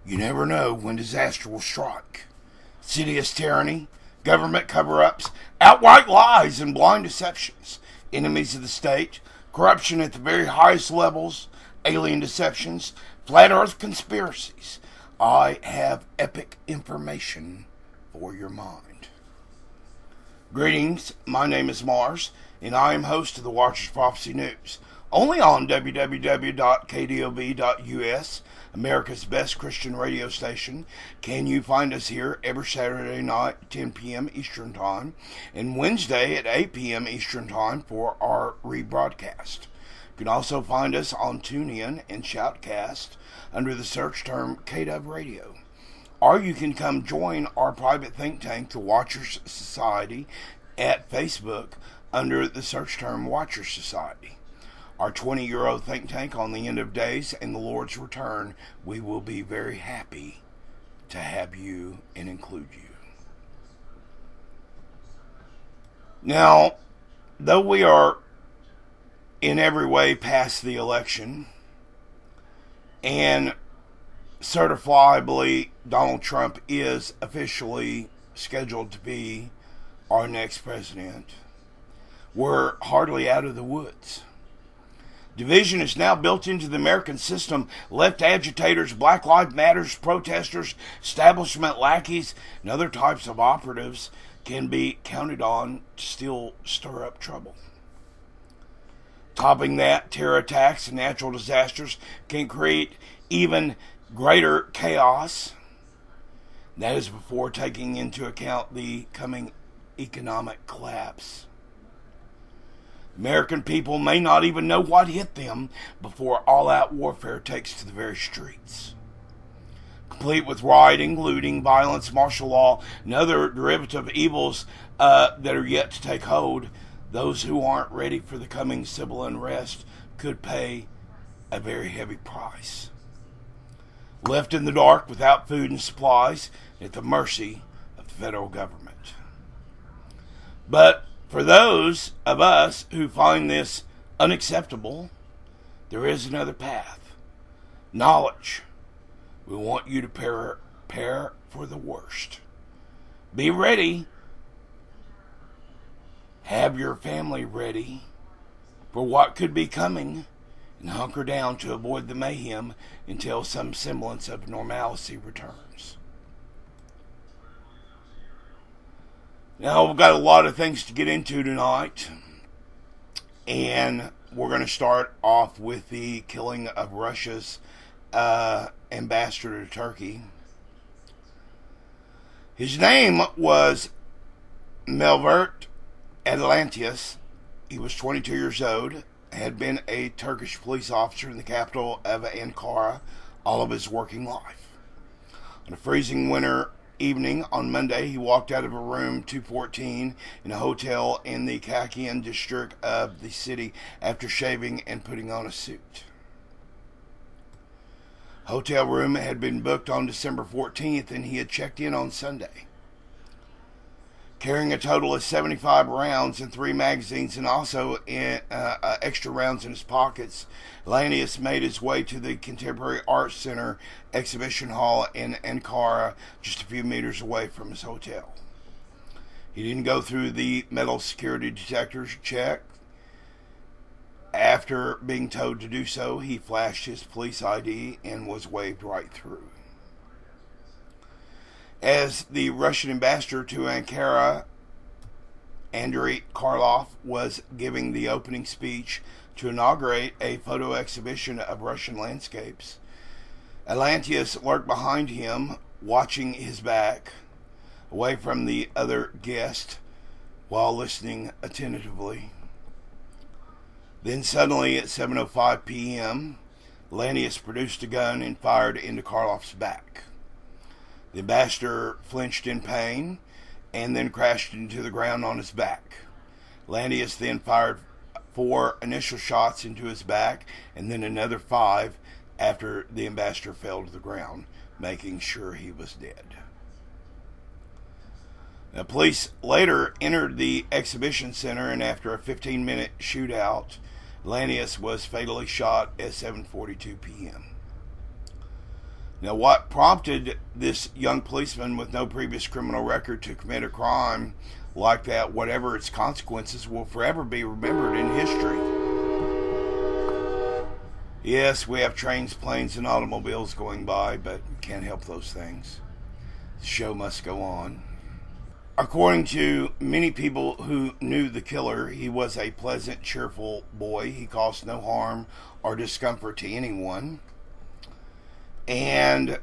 You never know when disaster will strike. Insidious tyranny, government cover-ups, outright lies and blind deceptions, enemies of the state, corruption at the very highest levels, alien deceptions, flat earth conspiracies. I have epic information for your mind. Greetings, my name is Mars, and I am host of the Watcher's Prophecy News, only on www.kdob.us, America's best Christian radio station. Can you find us here every Saturday night, 10 p.m. Eastern Time, and Wednesday at 8 p.m. Eastern Time for our rebroadcast. You can also find us on TuneIn and Shoutcast under the search term KW Radio. Or you can come join our private think tank, the Watchers Society, at Facebook under the search term Watchers Society. Our 20-euro think tank on the end of days and the Lord's return, we will be very happy to have you and include you. Now, though we are in every way past the election, and certifiably Donald Trump is officially scheduled to be our next president, we're hardly out of the woods. Division is now built into the American system. Left agitators, Black Lives Matter protesters, establishment lackeys, and other types of operatives can be counted on to still stir up trouble. Topping that, terror attacks and natural disasters can create even greater chaos. That is before taking into account the coming economic collapse. American people may not even know what hit them before all-out warfare takes to the very streets. Complete with rioting, looting, violence, martial law, and other derivative evils that are yet to take hold, those who aren't ready for the coming civil unrest could pay a very heavy price. Left in the dark without food and supplies, at the mercy of the federal government. But for those of us who find this unacceptable, there is another path. Knowledge. We want you to prepare for the worst. Be ready. Have your family ready for what could be coming, and hunker down to avoid the mayhem until some semblance of normalcy returns. Now, we've got a lot of things to get into tonight, and we're going to start off with the killing of Russia's ambassador to Turkey. His name was Melvert Atlantius. He was 22 years old, had been a Turkish police officer in the capital of Ankara all of his working life. On a freezing winter evening on Monday, he walked out of a room 214 in a hotel in the Kakian district of the city after shaving and putting on a suit. Hotel room had been booked on December 14th, and he had checked in on Sunday. Carrying a total of 75 rounds and 3 magazines and also extra rounds in his pockets, Atlantius made his way to the Contemporary Arts Center exhibition hall in Ankara, just a few meters away from his hotel. He didn't go through the metal security detectors check. After being told to do so, he flashed his police ID and was waved right through. As the Russian ambassador to Ankara, Andrei Karlov, was giving the opening speech to inaugurate a photo exhibition of Russian landscapes, Atlantius lurked behind him, watching his back, away from the other guest, while listening attentively. Then suddenly, at 7:05 p.m., Atlantius produced a gun and fired into Karlov's back. The ambassador flinched in pain and then crashed into the ground on his back. Atlantius then fired 4 initial shots into his back and then another 5 after the ambassador fell to the ground, making sure he was dead. Now, police later entered the exhibition center, and after a 15-minute shootout, Atlantius was fatally shot at 7:42 p.m. Now, what prompted this young policeman with no previous criminal record to commit a crime like that, whatever its consequences, will forever be remembered in history. Yes, we have trains, planes, and automobiles going by, but we can't help those things. The show must go on. According to many people who knew the killer, he was a pleasant, cheerful boy. He caused no harm or discomfort to anyone. And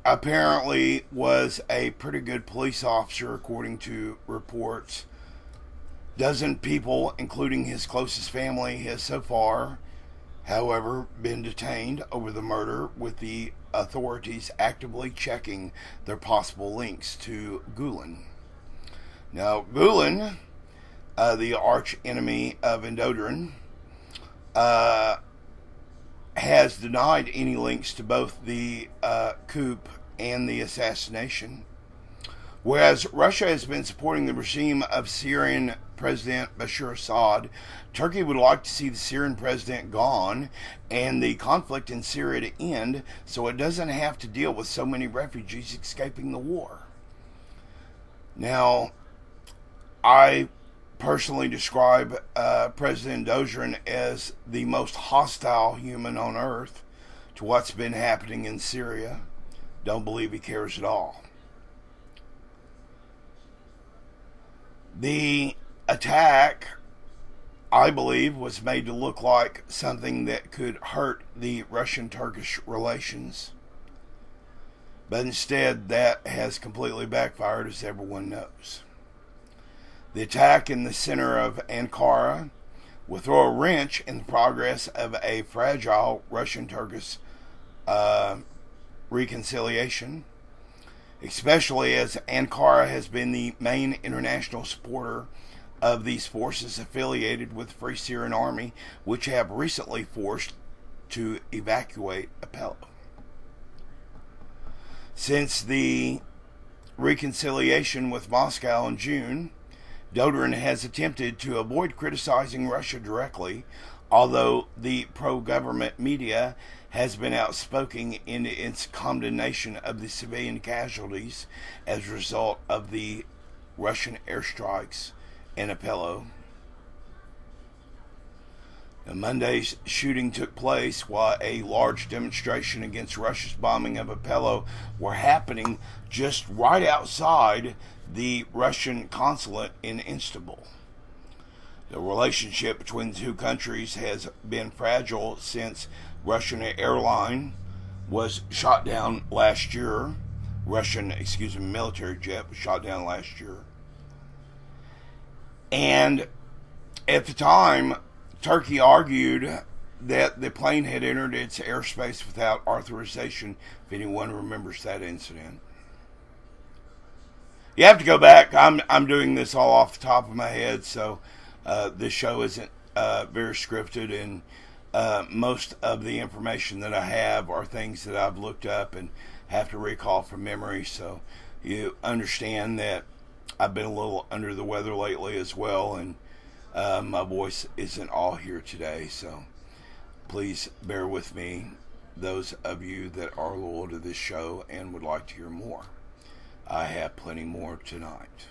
apparently was a pretty good police officer, according to reports. Dozen people, including his closest family, has so far, however, been detained over the murder, with the authorities actively checking their possible links to Gulen. Now, Gulen, the arch enemy of Indodran, has denied any links to both the coup and the assassination. Whereas Russia has been supporting the regime of Syrian President Bashar Assad, Turkey would like to see the Syrian president gone and the conflict in Syria to end, so it doesn't have to deal with so many refugees escaping the war. Now, I personally describe President Dozran as the most hostile human on earth to what's been happening in Syria. Don't believe he cares at all. The attack, I believe, was made to look like something that could hurt the Russian-Turkish relations. But instead, that has completely backfired, as everyone knows. The attack in the center of Ankara will throw a wrench in the progress of a fragile Russian-Turkish reconciliation, especially as Ankara has been the main international supporter of these forces affiliated with the Free Syrian Army, which have recently forced to evacuate Aleppo. Since the reconciliation with Moscow in June, Dodran has attempted to avoid criticizing Russia directly, although the pro-government media has been outspoken in its condemnation of the civilian casualties as a result of the Russian airstrikes in Aleppo. Monday's shooting took place while a large demonstration against Russia's bombing of Aleppo were happening just right outside the Russian consulate in Istanbul. The relationship between the two countries has been fragile since Russian airline was shot down last year. Military jet was shot down last year. And at the time, Turkey argued that the plane had entered its airspace without authorization, if anyone remembers that incident. You have to go back. I'm doing this all off the top of my head, so this show isn't very scripted, and most of the information that I have are things that I've looked up and have to recall from memory, so you understand that I've been a little under the weather lately as well, and my voice isn't all here today, so please bear with me, those of you that are loyal to this show and would like to hear more. I have plenty more tonight.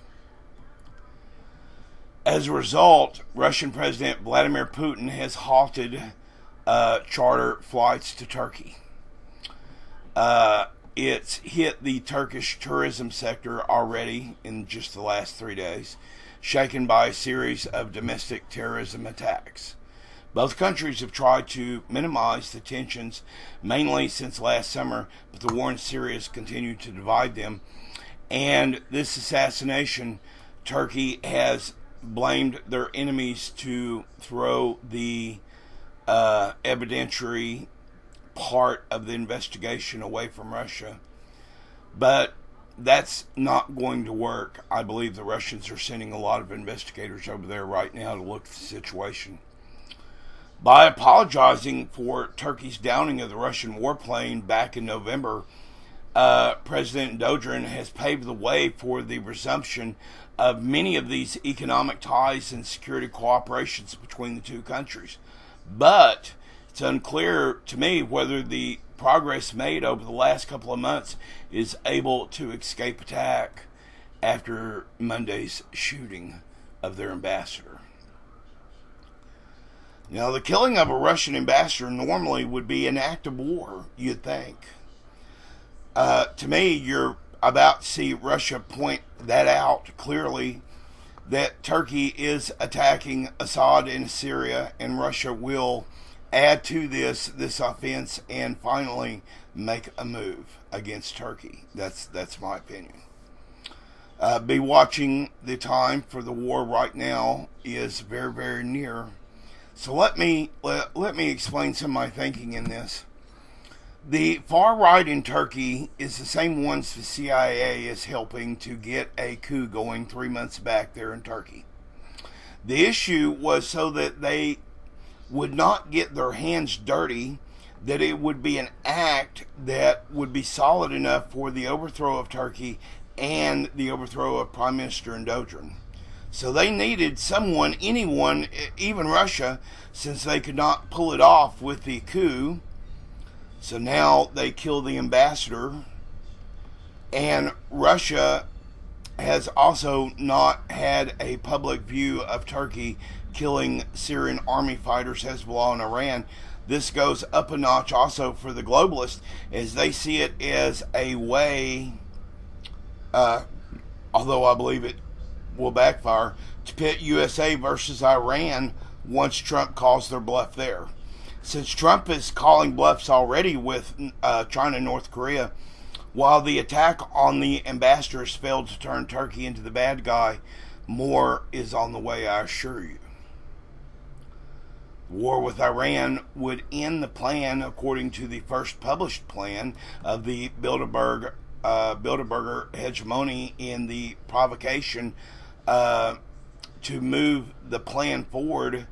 As a result, Russian President Vladimir Putin has halted charter flights to Turkey. It's hit the Turkish tourism sector already in just the last 3 days, shaken by a series of domestic terrorism attacks. Both countries have tried to minimize the tensions, mainly since last summer, but the war in Syria has continued to divide them. And this assassination, Turkey has blamed their enemies to throw the evidentiary part of the investigation away from Russia. But that's not going to work. I believe the Russians are sending a lot of investigators over there right now to look at the situation. By apologizing for Turkey's downing of the Russian warplane back in November, President Dodran has paved the way for the resumption of many of these economic ties and security cooperations between the two countries. But It's unclear to me whether the progress made over the last couple of months is able to escape attack after Monday's shooting of their ambassador. Now, the killing of a Russian ambassador normally would be an act of war, you'd think. To me, you're about to see Russia point that out clearly, that Turkey is attacking Assad in Syria, and Russia will add to this offense and finally make a move against Turkey. That's my opinion. Be watching the time, for the war right now is very, very near. So let me explain some of my thinking in this. The far right in Turkey is the same ones the CIA is helping to get a coup going 3 months back there in Turkey. The issue was so that they would not get their hands dirty, that it would be an act that would be solid enough for the overthrow of Turkey and the overthrow of Prime Minister Erdogan. So they needed someone, anyone, even Russia, since they could not pull it off with the coup. So now they kill the ambassador, and Russia has also not had a public view of Turkey killing Syrian army fighters, Hezbollah, and Iran. This goes up a notch also for the globalists, as they see it as a way, although I believe it will backfire, to pit USA versus Iran once Trump calls their bluff there. Since Trump is calling bluffs already with China and North Korea, while the attack on the ambassadors failed to turn Turkey into the bad guy, more is on the way, I assure you. War with Iran would end the plan, according to the first published plan of the Bilderberger hegemony in the provocation to move the plan forward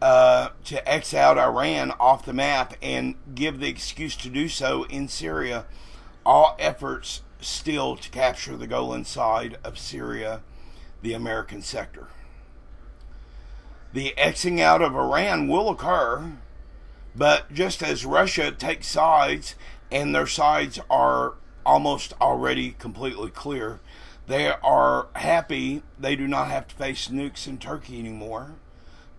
to X out Iran off the map and give the excuse to do so in Syria. All efforts still to capture the Golan side of Syria, the American sector. The Xing out of Iran will occur, but just as Russia takes sides, and their sides are almost already completely clear, they are happy they do not have to face nukes in Turkey anymore.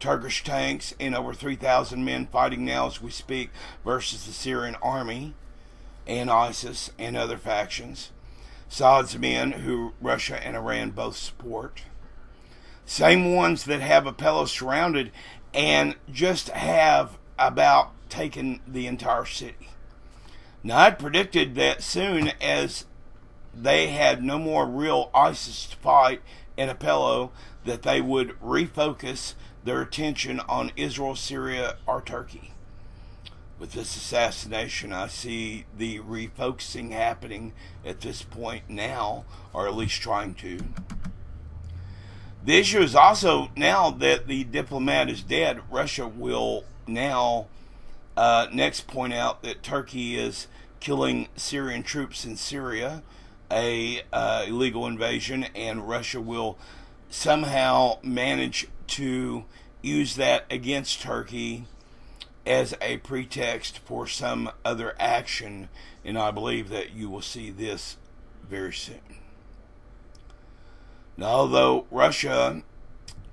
Turkish tanks and over 3,000 men fighting now as we speak versus the Syrian army and ISIS and other factions. Assad's men, who Russia and Iran both support. Same ones that have Apello surrounded and just have about taken the entire city. Now, I'd predicted that soon as they had no more real ISIS to fight in Apello, that they would refocus their attention on Israel, Syria, or Turkey. With this assassination, I see the refocusing happening at this point now, or at least trying to. The issue is also, now that the diplomat is dead, Russia will now next point out that Turkey is killing Syrian troops in Syria, a illegal invasion, and Russia will somehow manage to use that against Turkey as a pretext for some other action, and I believe that you will see this very soon. Now, although Russia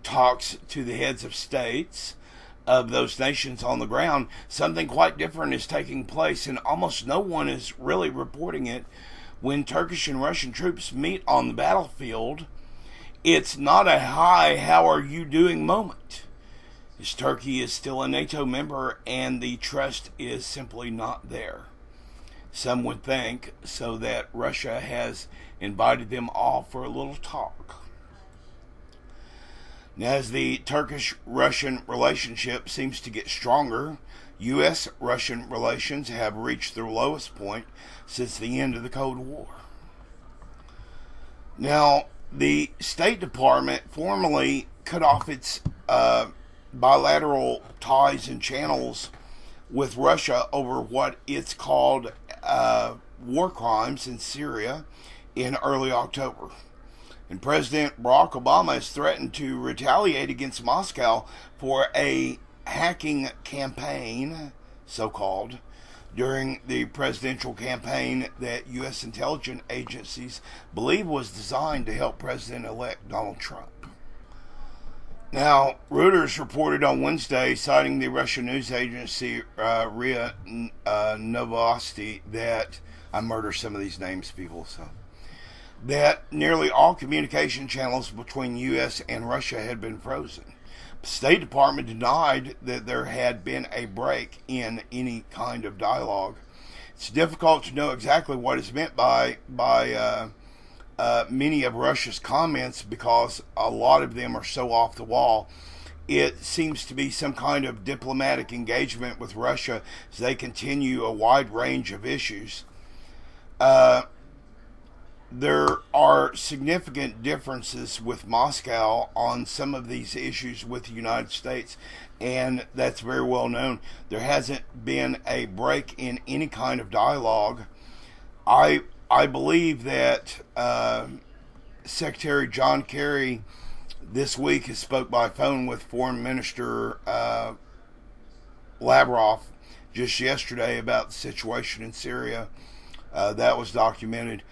talks to the heads of states of those nations on the ground, something quite different is taking place, and almost no one is really reporting it. When Turkish and Russian troops meet on the battlefield, it's not a "hi, how are you doing" moment. As Turkey is still a NATO member and the trust is simply not there. Some would think so that Russia has invited them all for a little talk. Now, as the Turkish-Russian relationship seems to get stronger, U.S.-Russian relations have reached their lowest point since the end of the Cold War. Now, the State Department formally cut off its bilateral ties and channels with Russia over what it's called war crimes in Syria in early October. And President Barack Obama has threatened to retaliate against Moscow for a hacking campaign, so-called, during the presidential campaign that U.S. intelligence agencies believe was designed to help President-elect Donald Trump. Now, Reuters reported on Wednesday, citing the Russian news agency RIA Novosti, that I murder some of these names, people, that nearly all communication channels between U.S. and Russia had been frozen. The State Department denied that there had been a break in any kind of dialogue. It's difficult to know exactly what is meant by many of Russia's comments, because a lot of them are so off the wall. It seems to be some kind of diplomatic engagement with Russia as they continue a wide range of issues. There are significant differences with Moscow on some of these issues with the United States, and that's very well known. There hasn't been a break in any kind of dialogue. I believe that Secretary John Kerry this week has spoke by phone with Foreign Minister Lavrov just yesterday about the situation in Syria. That was documented.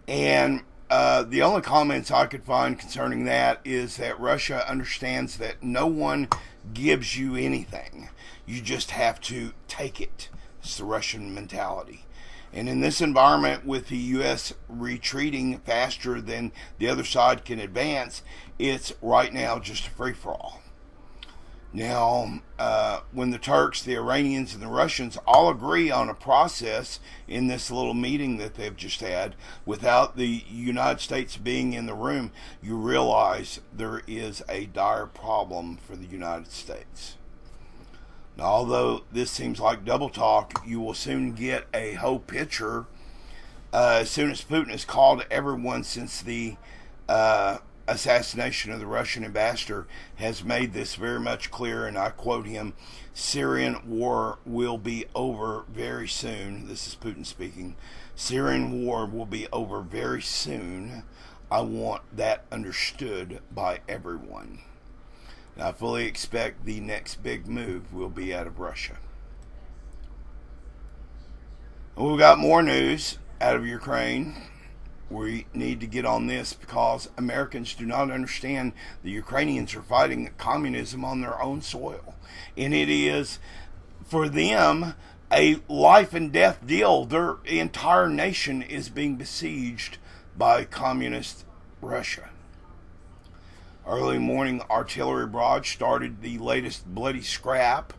And the only comments I could find concerning that is that Russia understands that no one gives you anything. You just have to take it. It's the Russian mentality. And in this environment, with the U.S. retreating faster than the other side can advance, it's right now just a free-for-all. Now, when the Turks, the Iranians, and the Russians all agree on a process in this little meeting that they've just had, without the United States being in the room, you realize there is a dire problem for the United States. Now, although this seems like double talk, you will soon get a whole picture as soon as Putin has called everyone since the assassination of the Russian ambassador has made this very much clear, and I quote him, "Syrian war will be over very soon." This is Putin speaking. "Syrian war will be over very soon. I want that understood by everyone." Now, I fully expect the next big move will be out of Russia. And we've got more news out of Ukraine. We need to get on this because Americans do not understand the Ukrainians are fighting communism on their own soil. And it is, for them, a life and death deal. Their entire nation is being besieged by communist Russia. Early morning artillery barrage started the latest bloody scrap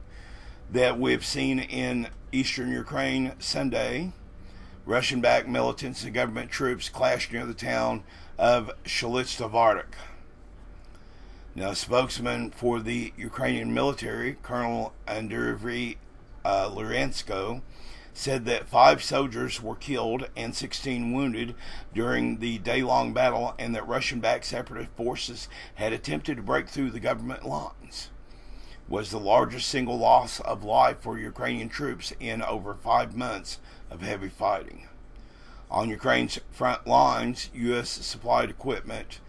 that we've seen in eastern Ukraine Sunday. Russian-backed militants and government troops clashed near the town of Shelitstavardik. Now, a spokesman for the Ukrainian military, Colonel Andriy Lurensko, said that 5 soldiers were killed and 16 wounded during the day-long battle, and that Russian-backed separatist forces had attempted to break through the government lines. It was the largest single loss of life for Ukrainian troops in over 5 months of heavy fighting. On Ukraine's front lines, U.S. supplied equipment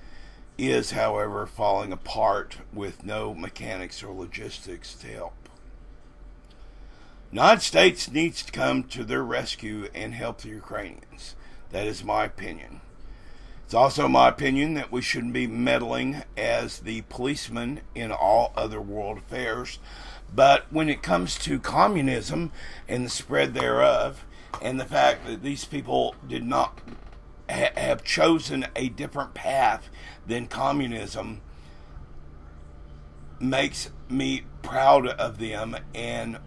is, however, falling apart with no mechanics or logistics to help. The United States needs to come to their rescue and help the Ukrainians. That is my opinion. It's also my opinion that we shouldn't be meddling as the policeman in all other world affairs. But when it comes to communism and the spread thereof, and the fact that these people did not have chosen a different path than communism, makes me proud of them, and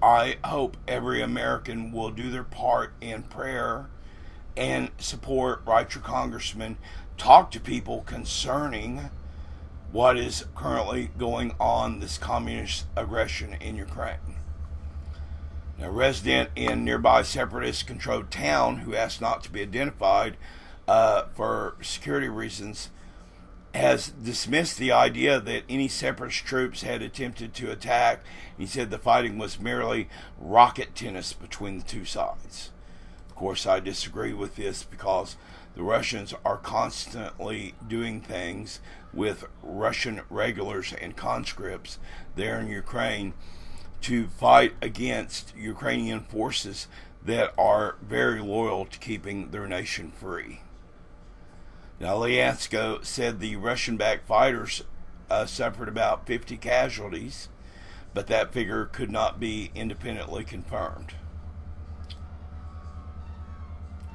I hope every American will do their part in prayer and support, write your congressman, talk to people concerning what is currently going on, this communist aggression in Ukraine. A resident in nearby separatist-controlled town who asked not to be identified for security reasons has dismissed the idea that any separatist troops had attempted to attack. He said the fighting was merely rocket tennis between the two sides. Of course, I disagree with this because the Russians are constantly doing things with Russian regulars and conscripts there in Ukraine to fight against Ukrainian forces that are very loyal to keeping their nation free. Now, Lyansko said the Russian-backed fighters suffered about 50 casualties, but that figure could not be independently confirmed.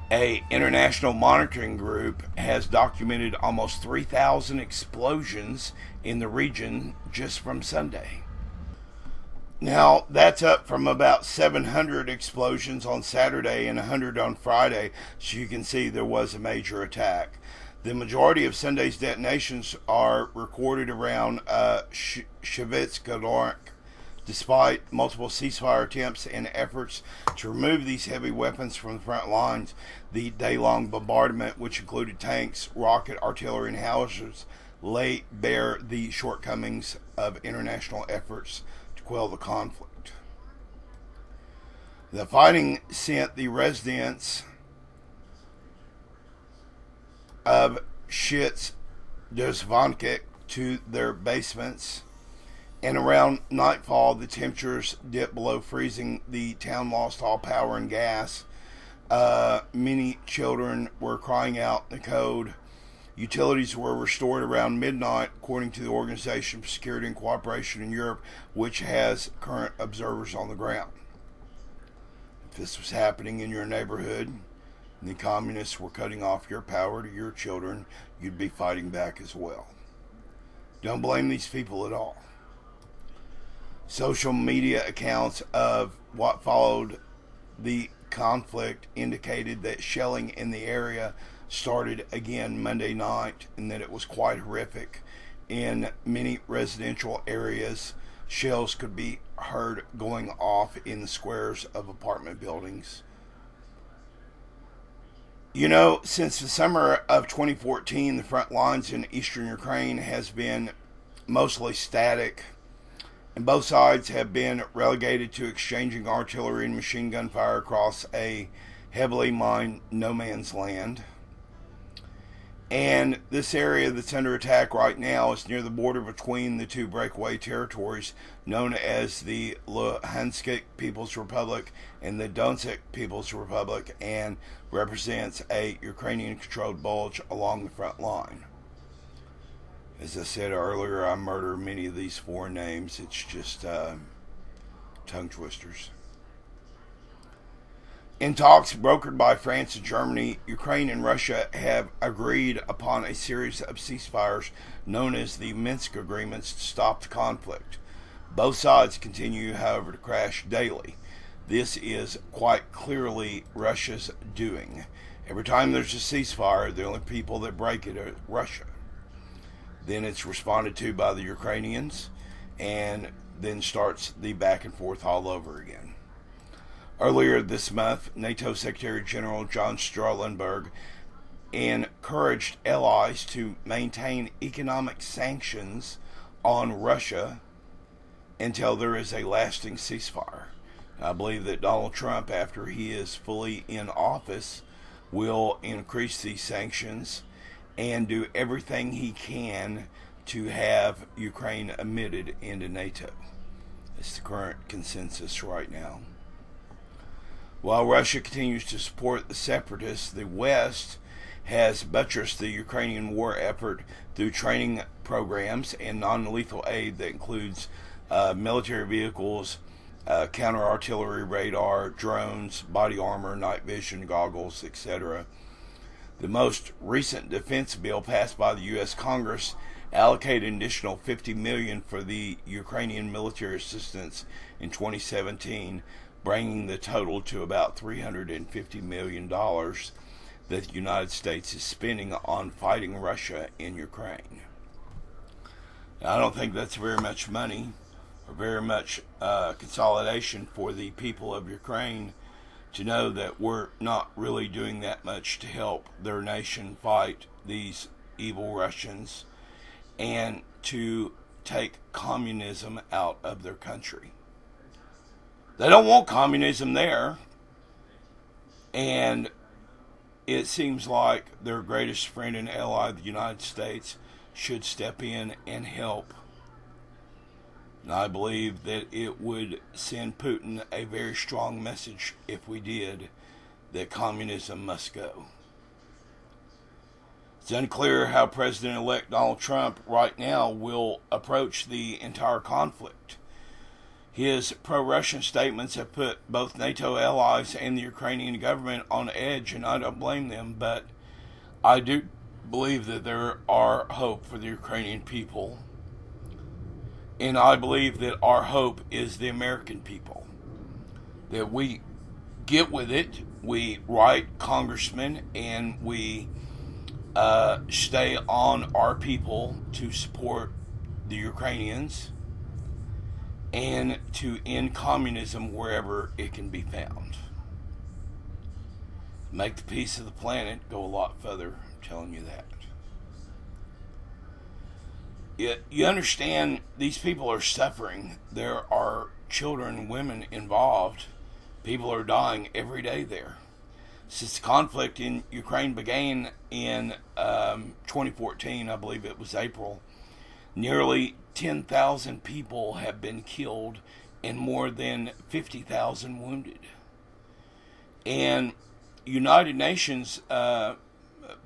An international monitoring group has documented almost 3,000 explosions in the region just from Sunday. Now, that's up from about 700 explosions on Saturday and 100 on Friday, so you can see there was a major attack. The majority of Sunday's detonations are recorded around Shevitsk, despite multiple ceasefire attempts and efforts to remove these heavy weapons from the front lines. The day-long bombardment, which included tanks, rocket, artillery, and howitzers, lay bare the shortcomings of international efforts to quell the conflict. The fighting sent the residents of Shitz-Dozvanke to their basements, and around nightfall the temperatures dipped below freezing. The town lost all power and gas. Many children were crying out in the cold. Utilities were restored around midnight, according to the Organization for Security and Cooperation in Europe, which has current observers on the ground. If this was happening in your neighborhood, and the communists were cutting off your power to your children, you'd be fighting back as well. Don't blame these people at all. Social media accounts of what followed the conflict indicated that shelling in the area started again Monday night and that it was quite horrific. In many residential areas, shells could be heard going off in the squares of apartment buildings. You know, since the summer of 2014, the front lines in eastern Ukraine has been mostly static, and both sides have been relegated to exchanging artillery and machine gun fire across a heavily mined no man's land. And this area that's under attack right now is near the border between the two breakaway territories known as the Luhansk People's Republic and the Donetsk People's Republic, and represents a Ukrainian-controlled bulge along the front line. As I said earlier, I murder many of these foreign names. It's just tongue twisters. In talks brokered by France and Germany, Ukraine and Russia have agreed upon a series of ceasefires known as the Minsk Agreements to stop the conflict. Both sides continue, however, to crash daily. This is quite clearly Russia's doing. Every time there's a ceasefire, the only people that break it are Russia. Then it's responded to by the Ukrainians, and then starts the back and forth all over again. Earlier this month, NATO Secretary General John Stoltenberg encouraged allies to maintain economic sanctions on Russia until there is a lasting ceasefire. I believe that Donald Trump, after he is fully in office, will increase these sanctions and do everything he can to have Ukraine admitted into NATO. It's the current consensus right now. While Russia continues to support the separatists, the West has buttressed the Ukrainian war effort through training programs and non-lethal aid that includes military vehicles, counter-artillery radar, drones, body armor, night vision goggles, etc. The most recent defense bill passed by the U.S. Congress allocated an additional $50 million for the Ukrainian military assistance in 2017, bringing the total to about $350 million that the United States is spending on fighting Russia in Ukraine. Now, I don't think that's very much money or very much consolidation for the people of Ukraine to know that we're not really doing that much to help their nation fight these evil Russians and to take communism out of their country. They don't want communism there. And it seems like their greatest friend and ally, the United States, should step in and help. And I believe that it would send Putin a very strong message if we did, that communism must go. It's unclear how President-elect Donald Trump right now will approach the entire conflict. His pro-Russian statements have put both NATO allies and the Ukrainian government on edge, and I don't blame them, but I do believe that there are hope for the Ukrainian people. And I believe that our hope is the American people. That we get with it, we write congressmen, and we stay on our people to support the Ukrainians and to end communism wherever it can be found. Make the peace of the planet go a lot further, I'm telling you that. You understand, these people are suffering. There are children and women involved. People are dying every day there. Since the conflict in Ukraine began in 2014, I believe it was April, nearly 10,000 people have been killed and more than 50,000 wounded. And United Nations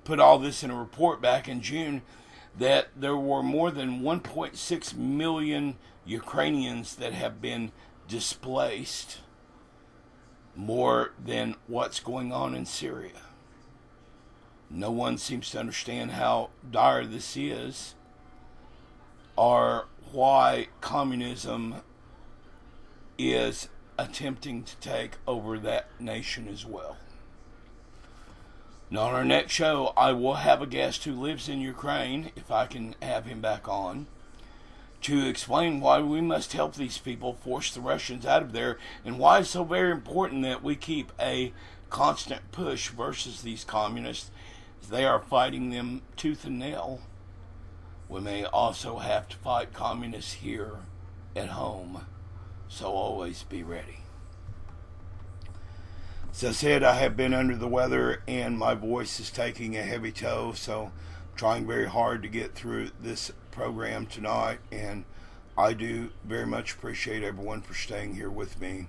put all this in a report back in June, that there were more than 1.6 million Ukrainians that have been displaced, more than what's going on in Syria. No one seems to understand how dire this is, or why communism is attempting to take over that nation as well. Now, on our next show, I will have a guest who lives in Ukraine, if I can have him back on, to explain why we must help these people force the Russians out of there, and why it's so very important that we keep a constant push versus these communists. They are fighting them tooth and nail. We may also have to fight communists here at home, so always be ready. As I said, I have been under the weather and my voice is taking a heavy toll, so I'm trying very hard to get through this program tonight, and I do very much appreciate everyone for staying here with me.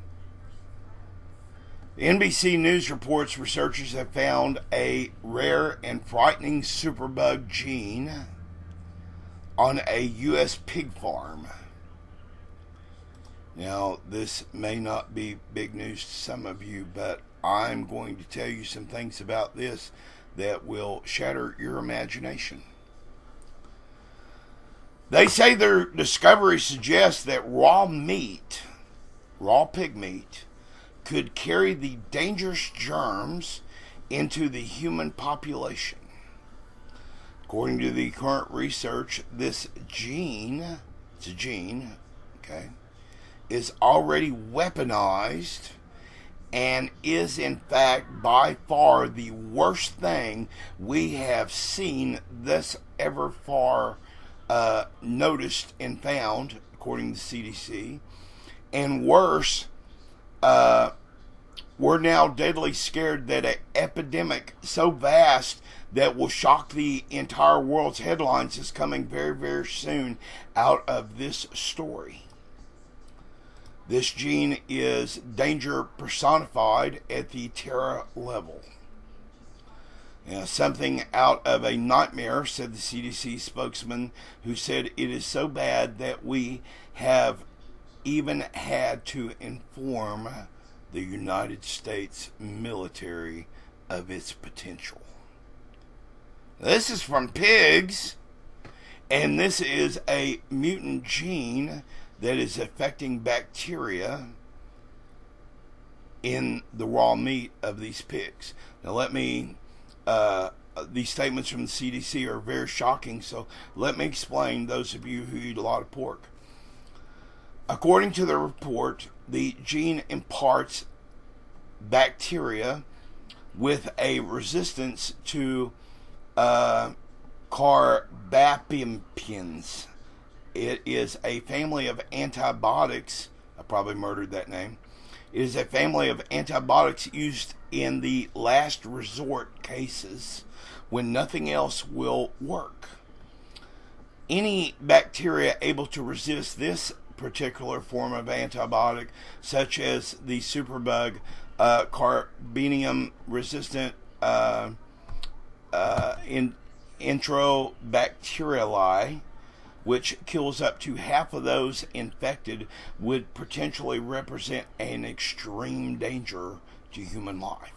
The NBC News reports researchers have found a rare and frightening superbug gene on a U.S. pig farm. Now, this may not be big news to some of you, but I'm going to tell you some things about this that will shatter your imagination. They say their discovery suggests that raw pig meat, could carry the dangerous germs into the human population. According to the current research, this gene, it's a gene, okay, is already weaponized and is in fact by far the worst thing we have seen thus ever far noticed and found, according to the CDC. And worse, we're now deadly scared that an epidemic so vast that will shock the entire world's headlines is coming very, very soon out of this story. This gene is danger personified at the terror level. Now, something out of a nightmare, said the CDC spokesman, who said it is so bad that we have even had to inform the United States military of its potential. This is from pigs, and this is a mutant gene that is affecting bacteria in the raw meat of these pigs. Now these statements from the CDC are very shocking, so let me explain, those of you who eat a lot of pork. According to the report, the gene imparts bacteria with a resistance to carbapentins. It is a family of antibiotics. I probably murdered that name. It is a family of antibiotics used in the last resort cases when nothing else will work. Any bacteria able to resist this particular form of antibiotic, such as the superbug carbenium resistant enterobacteriaceae, which kills up to half of those infected, would potentially represent an extreme danger to human life.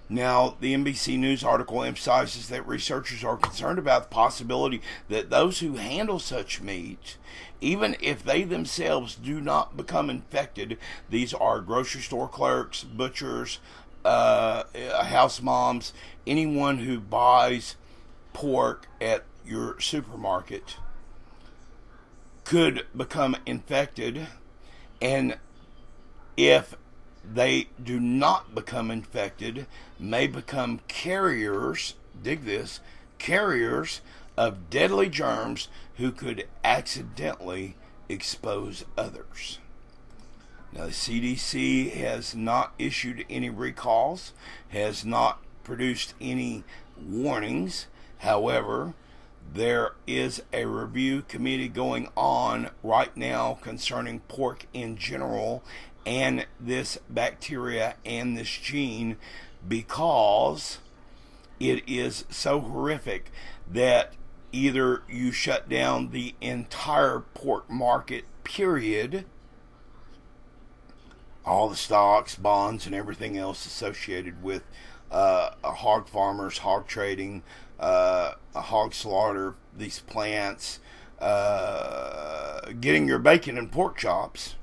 Now, the NBC News article emphasizes that researchers are concerned about the possibility that those who handle such meat, even if they themselves do not become infected, these are grocery store clerks, butchers, house moms, anyone who buys pork at your supermarket, could become infected, and if they do not become infected, may become carriers, dig this, carriers of deadly germs who could accidentally expose others. Now, the CDC has not issued any recalls, has not produced any warnings. However, there is a review committee going on right now concerning pork in general and this bacteria and this gene, because it is so horrific that either you shut down the entire pork market, period, all the stocks, bonds, and everything else associated with hog farmers, hog trading, hog slaughter, these plants, getting your bacon and pork chops.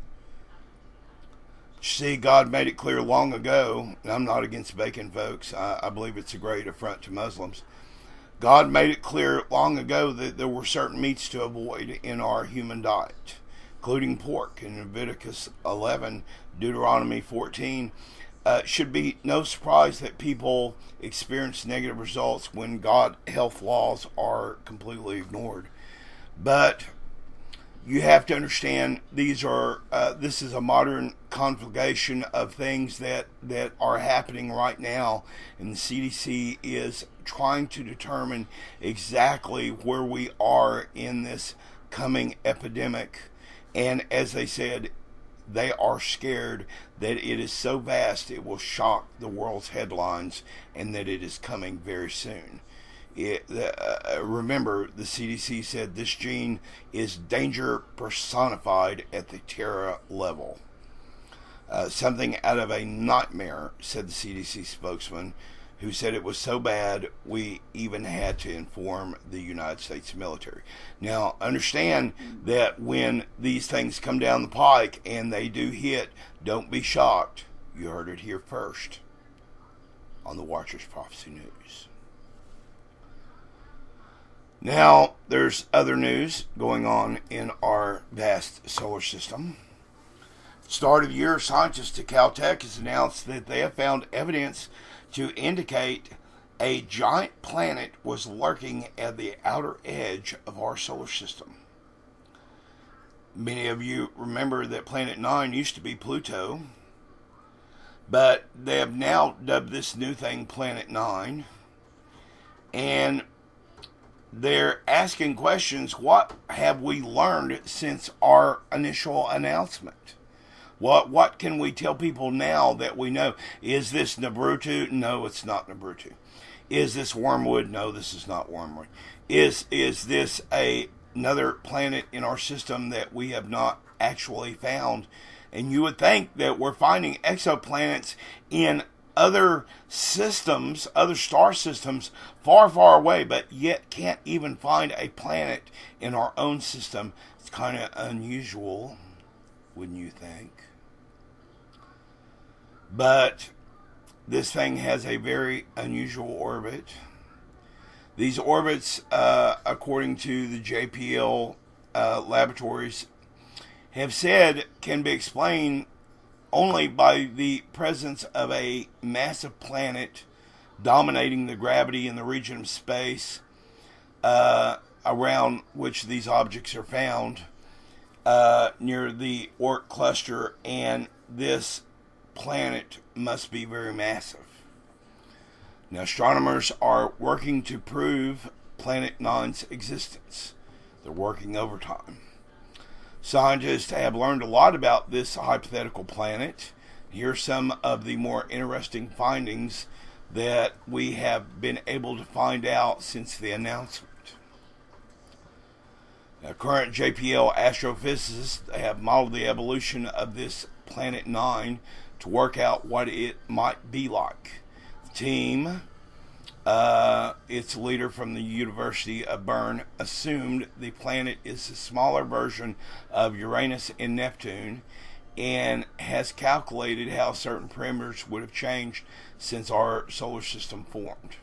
See, God made it clear long ago, and I'm not against bacon, folks. I believe it's a great affront to Muslims. God made it clear long ago that there were certain meats to avoid in our human diet, including pork. In Leviticus 11, Deuteronomy 14, should be no surprise that people experience negative results when God health laws are completely ignored. But you have to understand this is a modern conflagration of things that are happening right now, and the CDC is trying to determine exactly where we are in this coming epidemic. And as they said, they are scared that it is so vast it will shock the world's headlines, and that it is coming very soon. Remember, the CDC said this gene is danger personified at the terror level. Something out of a nightmare, said the CDC spokesman, who said it was so bad we even had to inform the United States military. Now, understand that when these things come down the pike and they do hit, don't be shocked. You heard it here first on the Watcher's Prophecy News. Now, there's other news going on in our vast solar system. Start of the year, scientists at Caltech has announced that they have found evidence to indicate a giant planet was lurking at the outer edge of our solar system. Many of you remember that Planet 9 used to be Pluto, but they have now dubbed this new thing Planet 9, and they're asking questions. What have we learned since our initial announcement? What can we tell people now that we know? Is this Nabrutu? No, it's not Nabrutu. Is this Wormwood? No, this is not Wormwood. Is this another planet in our system that we have not actually found? And you would think that we're finding exoplanets in other systems, other star systems, far, far away, but yet can't even find a planet in our own system. It's kind of unusual, wouldn't you think? But this thing has a very unusual orbit. These orbits, according to the JPL laboratories, have said can be explained only by the presence of a massive planet dominating the gravity in the region of space around which these objects are found near the Oort cluster. And this planet must be very massive. Now, astronomers are working to prove Planet Nine's existence. They're working overtime. Scientists have learned a lot about this hypothetical planet. Here are some of the more interesting findings that we have been able to find out since the announcement. Now, current JPL astrophysicists have modeled the evolution of this Planet 9 to work out what it might be like. The team, its leader from the University of Bern, assumed the planet is a smaller version of Uranus and Neptune, and has calculated how certain parameters would have changed since our solar system formed.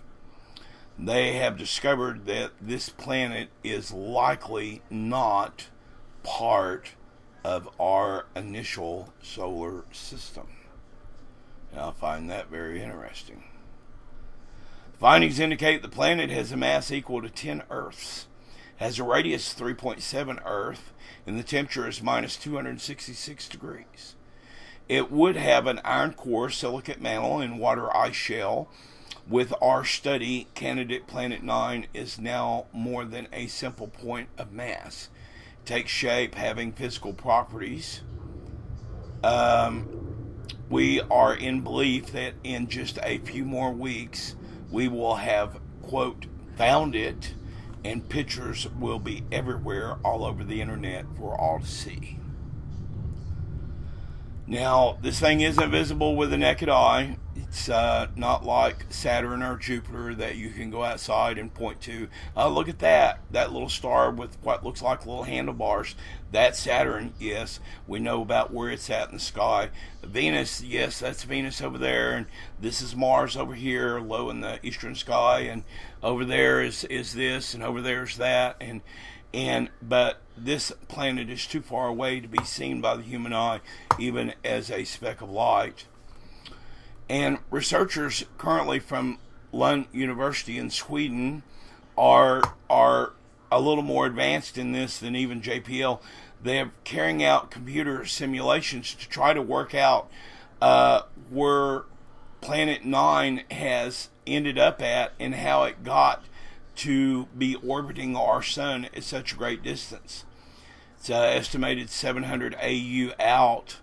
They have discovered that this planet is likely not part of our initial solar system. And I find that very interesting. Findings indicate the planet has a mass equal to 10 Earths, has a radius 3.7 Earth, and the temperature is minus 266 degrees. It would have an iron core, silicate mantle, and water ice shell. With our study, candidate Planet 9 is now more than a simple point of mass. It takes shape, having physical properties. We are in belief that in just a few more weeks, we will have, quote, found it, and pictures will be everywhere all over the internet for all to see. Now, this thing isn't visible with the naked eye. It's not like Saturn or Jupiter that you can go outside and point to. Look at that little star with what looks like little handlebars. That's Saturn, yes. We know about where it's at in the sky. Venus, yes, that's Venus over there. And this is Mars over here, low in the eastern sky. And over there is this, and over there is that. But this planet is too far away to be seen by the human eye, even as a speck of light. And researchers currently from Lund University in Sweden are a little more advanced in this than even JPL. They're carrying out computer simulations to try to work out where Planet 9 has ended up at and how it got to be orbiting our sun at such a great distance. It's estimated 700 AU out,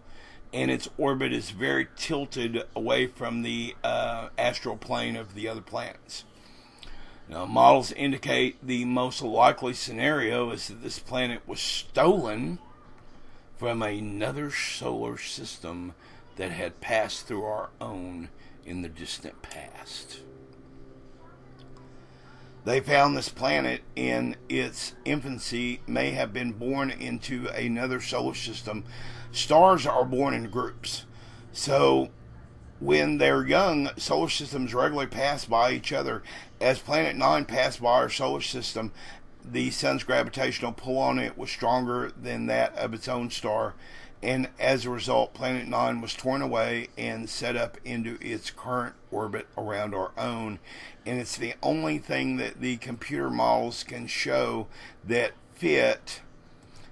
and its orbit is very tilted away from the astral plane of the other planets. Now, models indicate the most likely scenario is that this planet was stolen from another solar system that had passed through our own in the distant past. They found this planet in its infancy may have been born into another solar system. Stars are born in groups. So when they're young, solar systems regularly pass by each other. As Planet 9 passed by our solar system, the sun's gravitational pull on it was stronger than that of its own star. And as a result, Planet 9 was torn away and set up into its current orbit around our own. And it's the only thing that the computer models can show that fit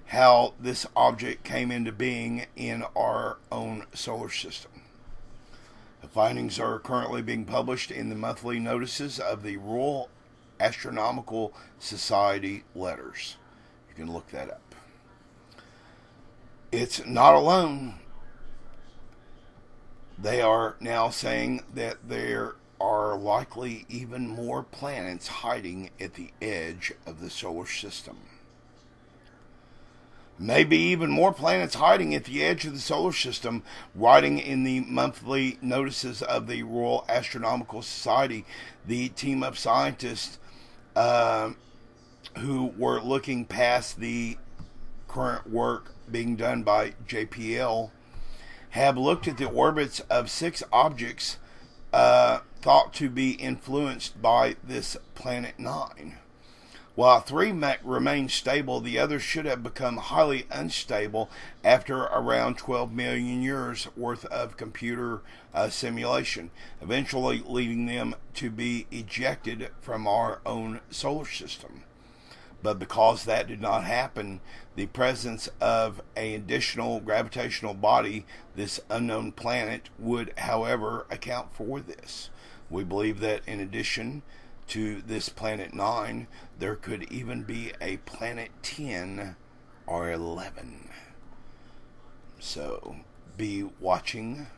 how this object came into being in our own solar system. The findings are currently being published in the monthly notices of the Royal Astronomical Society letters. You can look that up. It's not alone. They are now saying that there are likely even more planets hiding at the edge of the solar system. Maybe even more planets hiding at the edge of the solar system. Writing in the monthly notices of the Royal Astronomical Society, the team of scientists who were looking past the current work being done by JPL have looked at the orbits of 6 objects thought to be influenced by this Planet 9. While 3 remain stable, the others should have become highly unstable after around 12 million years worth of computer simulation, eventually leading them to be ejected from our own solar system. But because that did not happen, the presence of an additional gravitational body, this unknown planet, would, however, account for this. We believe that in addition to this planet 9, there could even be a planet 10 or 11. So be watching.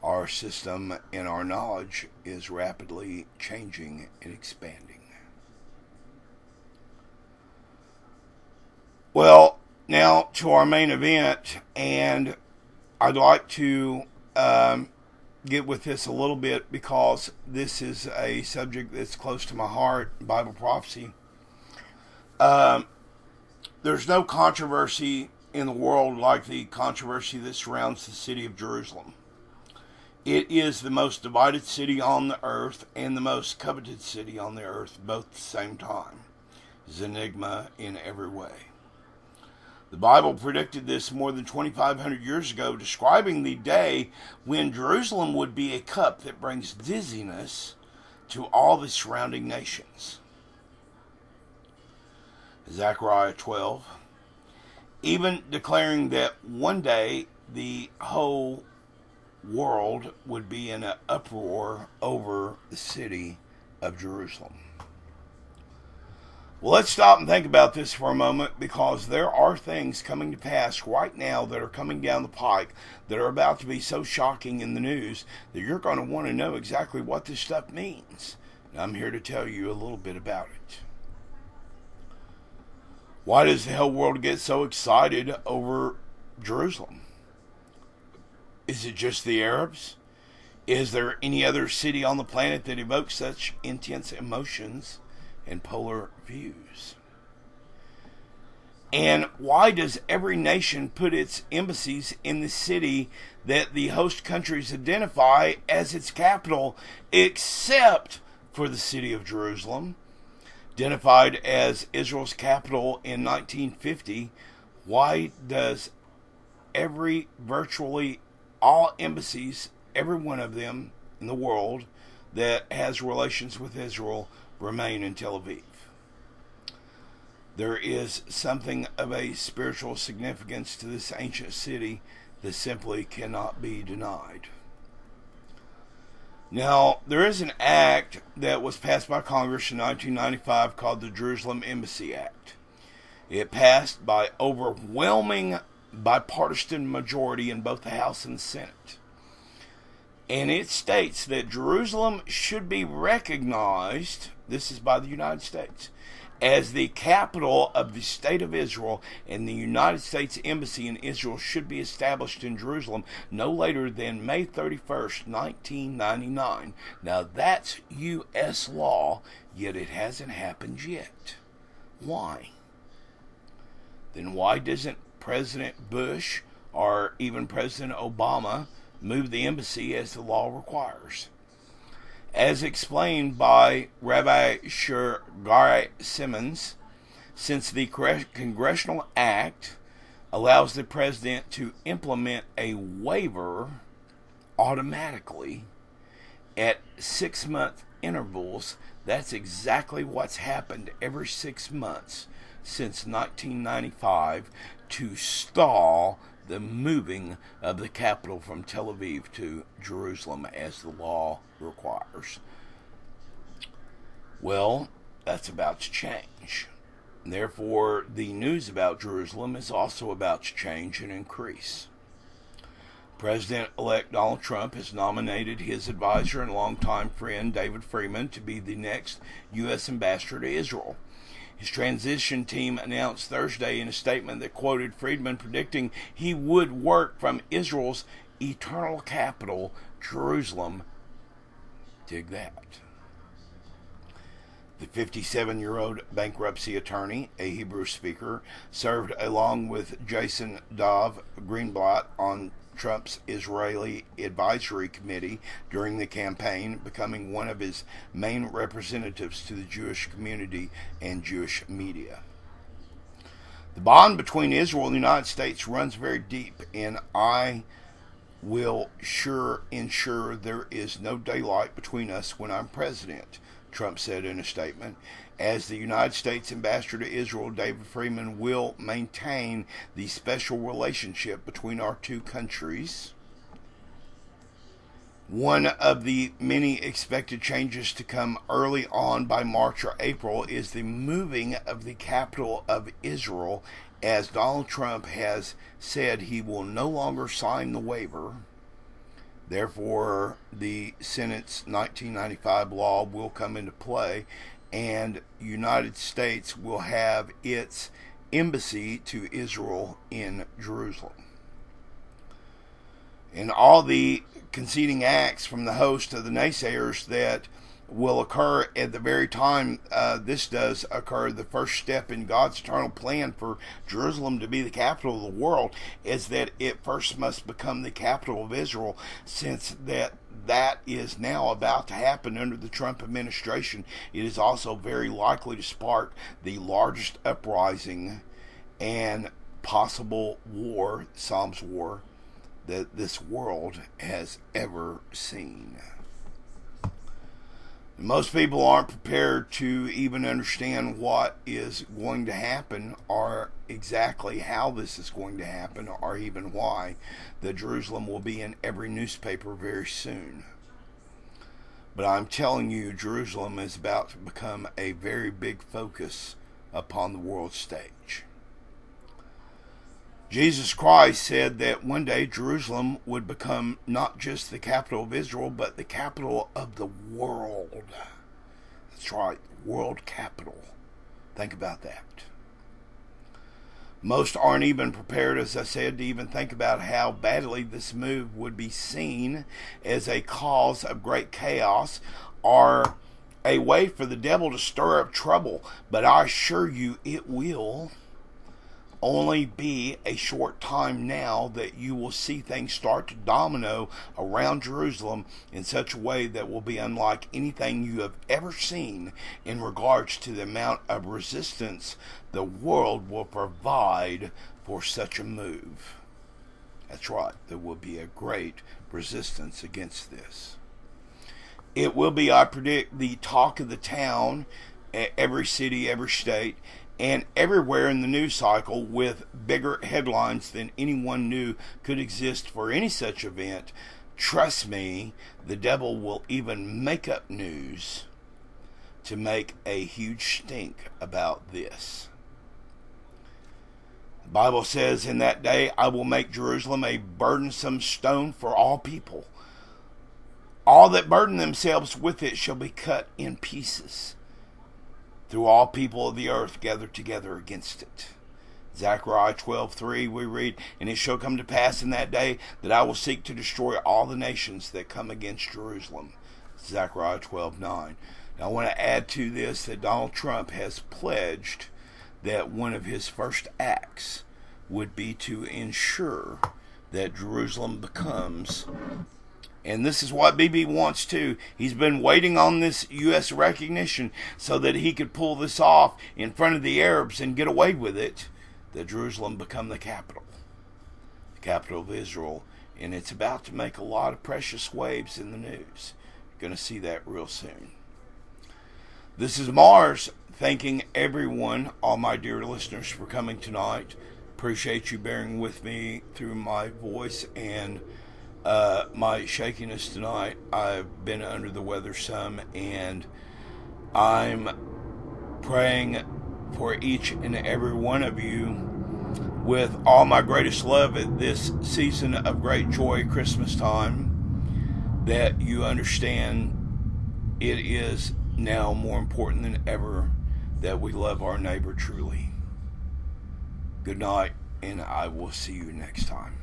Our system and our knowledge is rapidly changing and expanding. Well, now to our main event, and I'd like to get with this a little bit because this is a subject that's close to my heart, Bible prophecy. There's no controversy in the world like the controversy that surrounds the city of Jerusalem. It is the most divided city on the earth and the most coveted city on the earth, both at the same time. It's an enigma in every way. The Bible predicted this more than 2,500 years ago, describing the day when Jerusalem would be a cup that brings dizziness to all the surrounding nations. Zechariah 12, even declaring that one day the whole world would be in an uproar over the city of Jerusalem. Well, let's stop and think about this for a moment, because there are things coming to pass right now that are coming down the pike that are about to be so shocking in the news that you're going to want to know exactly what this stuff means. And I'm here to tell you a little bit about it. Why does the whole world get so excited over Jerusalem? Is it just the Arabs? Is there any other city on the planet that evokes such intense emotions and polar views? And why does every nation put its embassies in the city that the host countries identify as its capital, except for the city of Jerusalem, identified as Israel's capital in 1950? Why does virtually all embassies, every one of them in the world that has relations with Israel, remain in Tel Aviv? There is something of a spiritual significance to this ancient city that simply cannot be denied. Now, there is an act that was passed by Congress in 1995 called the Jerusalem Embassy Act. It passed by overwhelming bipartisan majority in both the House and the Senate. And it states that Jerusalem should be recognized, this is by the United States, as the capital of the state of Israel, and the United States Embassy in Israel should be established in Jerusalem no later than May 31st, 1999. Now that's U.S. law, yet it hasn't happened yet. Why? Then why doesn't President Bush or even President Obama move the embassy as the law requires? As explained by Rabbi Shurgari Simmons, since the Congressional Act allows the president to implement a waiver automatically at 6-month intervals, that's exactly what's happened every 6 months since 1995 to stall the moving of the capital from Tel Aviv to Jerusalem as the law requires. Well, that's about to change. Therefore, the news about Jerusalem is also about to change and increase. President-elect Donald Trump has nominated his advisor and longtime friend David Freeman to be the next U.S. ambassador to Israel. His transition team announced Thursday in a statement that quoted Friedman predicting he would work from Israel's eternal capital, Jerusalem. Dig that. The 57-year-old bankruptcy attorney, a Hebrew speaker, served along with Jason Dov Greenblatt on Trump's Israeli Advisory Committee during the campaign, becoming one of his main representatives to the Jewish community and Jewish media. The bond between Israel and the United States runs very deep, and I will ensure there is no daylight between us when I'm president, Trump said in a statement. As the United States ambassador to Israel, David Friedman will maintain the special relationship between our two countries. One of the many expected changes to come early on by March or April is the moving of the capital of Israel, as Donald Trump has said he will no longer sign the waiver. Therefore, the Senate's 1995 law will come into play, and United States will have its embassy to Israel in Jerusalem. And all the conceding acts from the host of the naysayers that will occur at the very time this does occur, the first step in God's eternal plan for Jerusalem to be the capital of the world is that it first must become the capital of Israel, since that is now about to happen under the Trump administration. It is also very likely to spark the largest uprising and possible war, Psalms war, that this world has ever seen. Most people aren't prepared to even understand what is going to happen, or exactly how this is going to happen, or even why. That Jerusalem will be in every newspaper very soon. But I'm telling you, Jerusalem is about to become a very big focus upon the world stage. Jesus Christ said that one day Jerusalem would become not just the capital of Israel, but the capital of the world. That's right, world capital. Think about that. Most aren't even prepared, as I said, to even think about how badly this move would be seen as a cause of great chaos, or a way for the devil to stir up trouble. But I assure you, it will only be a short time now that you will see things start to domino around Jerusalem in such a way that will be unlike anything you have ever seen in regards to the amount of resistance the world will provide for such a move. That's right, there will be a great resistance against this. It will be, I predict, the talk of the town, every city, every state, and everywhere in the news cycle, with bigger headlines than anyone knew could exist for any such event. Trust me, the devil will even make up news to make a huge stink about this. The Bible says, in that day I will make Jerusalem a burdensome stone for all people. All that burden themselves with it shall be cut in pieces. Through all people of the earth gathered together against it. Zechariah 12:3 we read, and it shall come to pass in that day that I will seek to destroy all the nations that come against Jerusalem. Zechariah 12:9. Now I want to add to this that Donald Trump has pledged that one of his first acts would be to ensure that Jerusalem becomes, and this is what BB wants too. He's been waiting on this U.S. recognition so that he could pull this off in front of the Arabs and get away with it, that Jerusalem become the capital of Israel. And it's about to make a lot of precious waves in the news. You're going to see that real soon. This is Mars, thanking everyone, all my dear listeners, for coming tonight. Appreciate you bearing with me through my voice and my shakiness tonight. I've been under the weather some, and I'm praying for each and every one of you with all my greatest love at this season of great joy, Christmas time, that you understand it is now more important than ever that we love our neighbor truly. Good night, and I will see you next time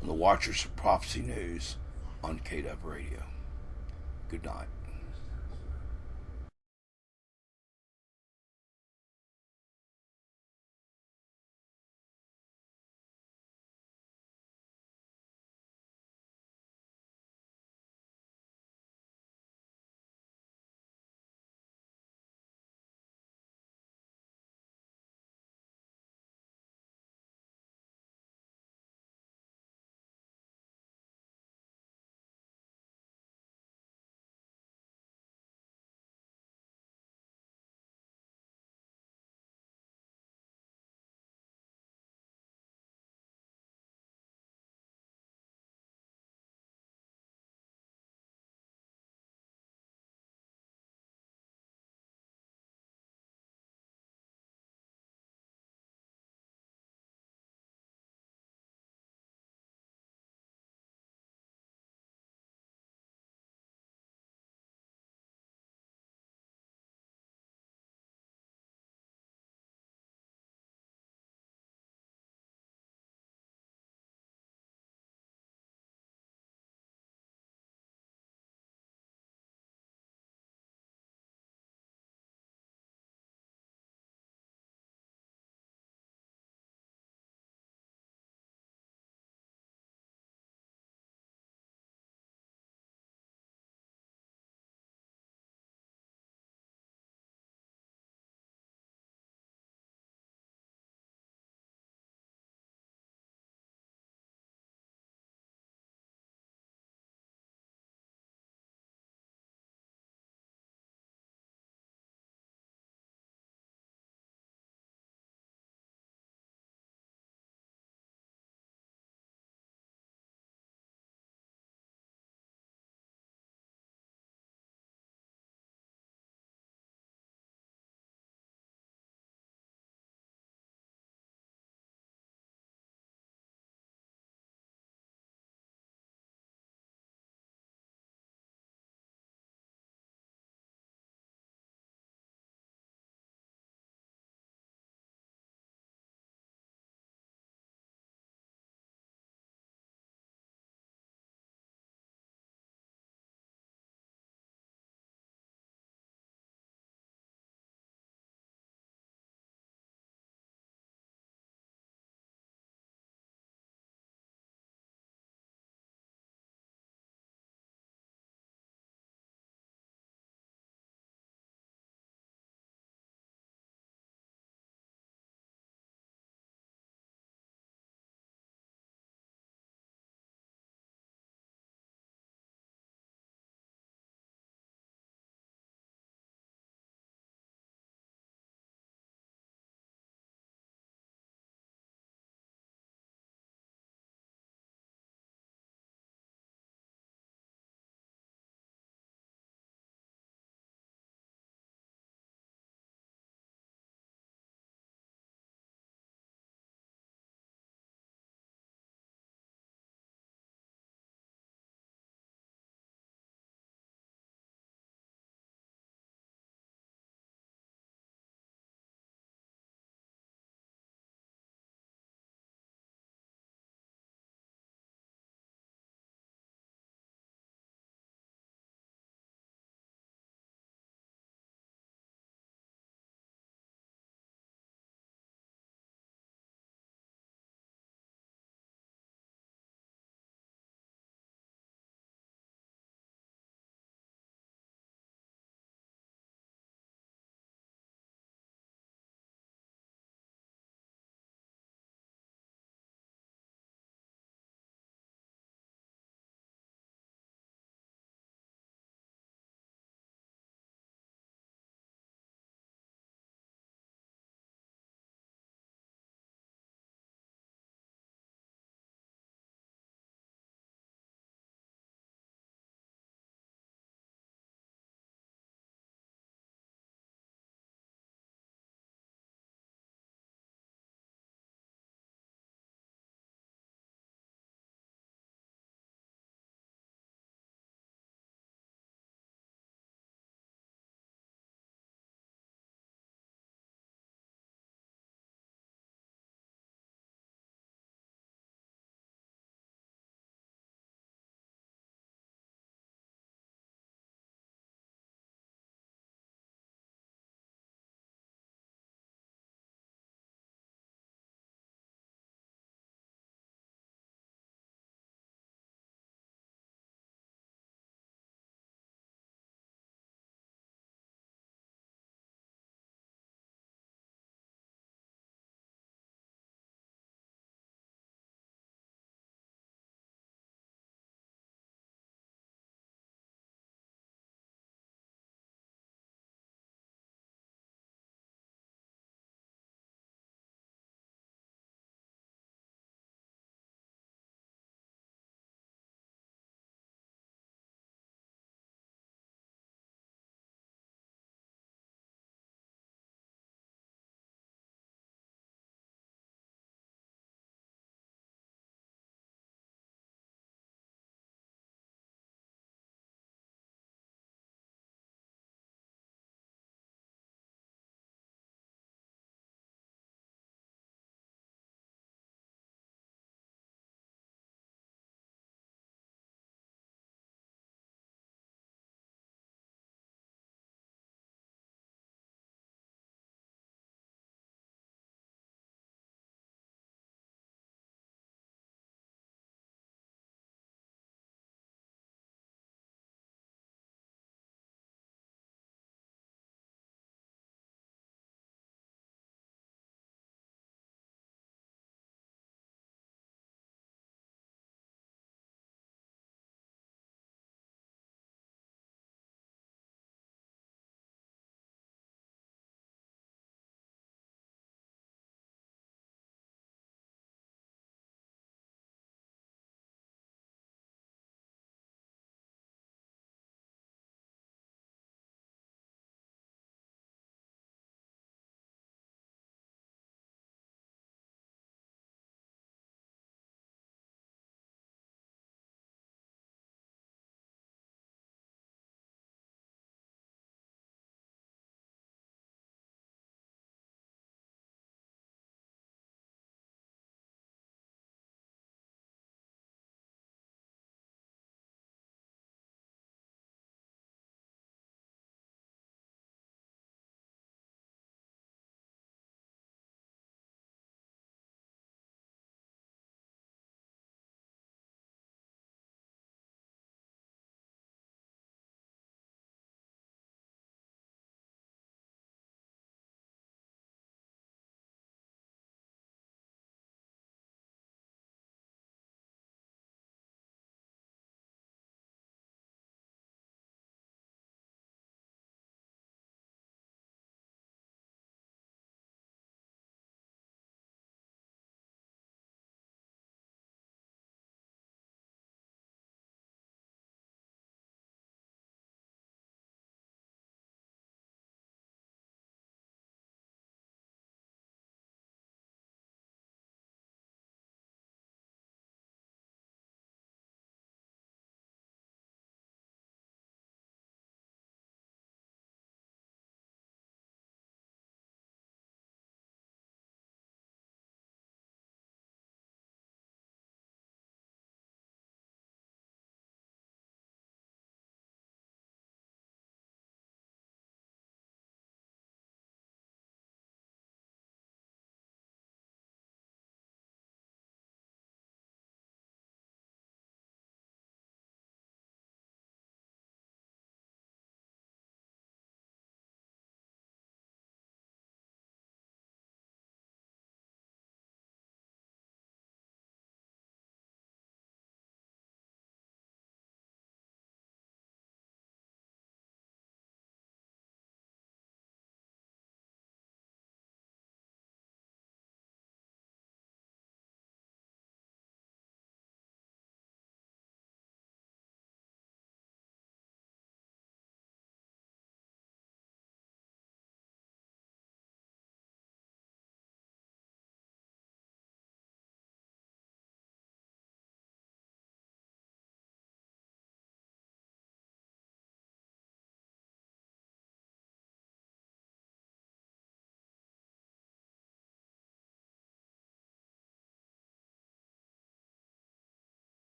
on the Watchers of Prophecy News on KW Radio. Good night.